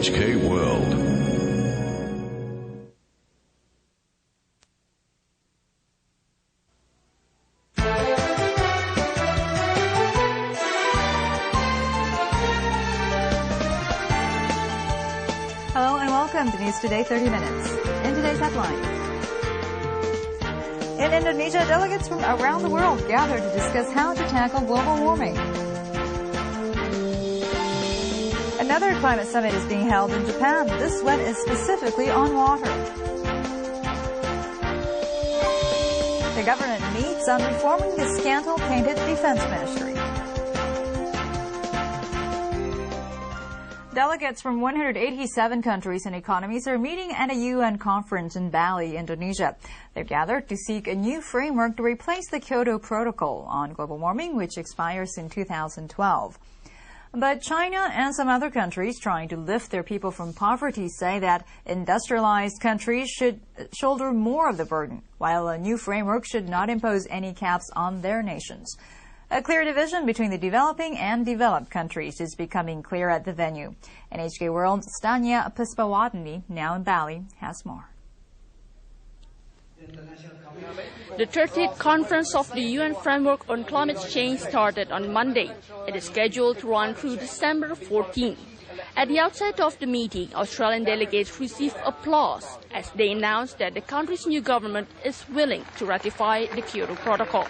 NHK World. Hello and welcome to News Today 30 Minutes. In today's headlines. In Indonesia, delegates from around the world gather to discuss how to tackle global warming. Another climate summit is being held in Japan. This one is specifically on water. The government meets on reforming the scandal-tainted defense ministry. Delegates from 187 countries and economies are meeting at a UN conference in Bali, Indonesia. They've gathered to seek a new framework to replace the Kyoto Protocol on global warming, which expires in 2012. But China and some other countries trying to lift their people from poverty say that industrialized countries should shoulder more of the burden, while a new framework should not impose any caps on their nations. A clear division between the developing and developed countries is becoming clear at the venue. NHK World's Stania Puspawardhani, now in Bali, has more. The 30th Conference of the UN Framework on Climate Change started on Monday. It is scheduled to run through December 14. At the outset of the meeting, Australian delegates received applause as they announced that the country's new government is willing to ratify the Kyoto Protocol.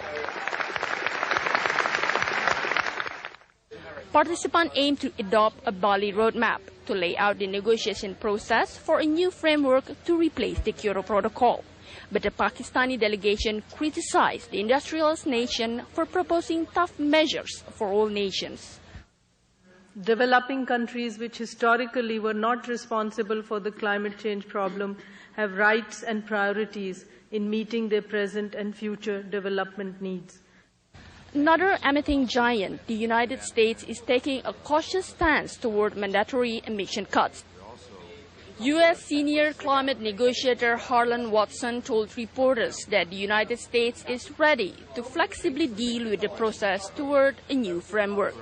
Participants aim to adopt a Bali roadmap to lay out the negotiation process for a new framework to replace the Kyoto Protocol. But the Pakistani delegation criticized the industrialist nation for proposing tough measures for all nations. Developing countries which historically were not responsible for the climate change problem have rights and priorities in meeting their present and future development needs. Another emitting giant, the United States, is taking a cautious stance toward mandatory emission cuts. U.S. senior climate negotiator Harlan Watson told reporters that the United States is ready to flexibly deal with the process toward a new framework.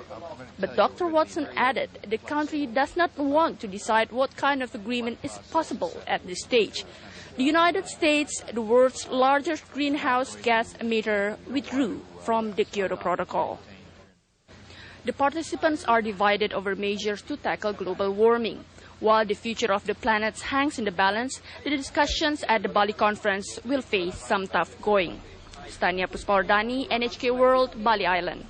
But Dr. Watson added the country does not want to decide what kind of agreement is possible at this stage. The United States, the world's largest greenhouse gas emitter, withdrew from the Kyoto Protocol. The participants are divided over measures to tackle global warming. While the future of the planet hangs in the balance, the discussions at the Bali conference will face some tough going. Stania Puspawardhani, NHK World, Bali Island.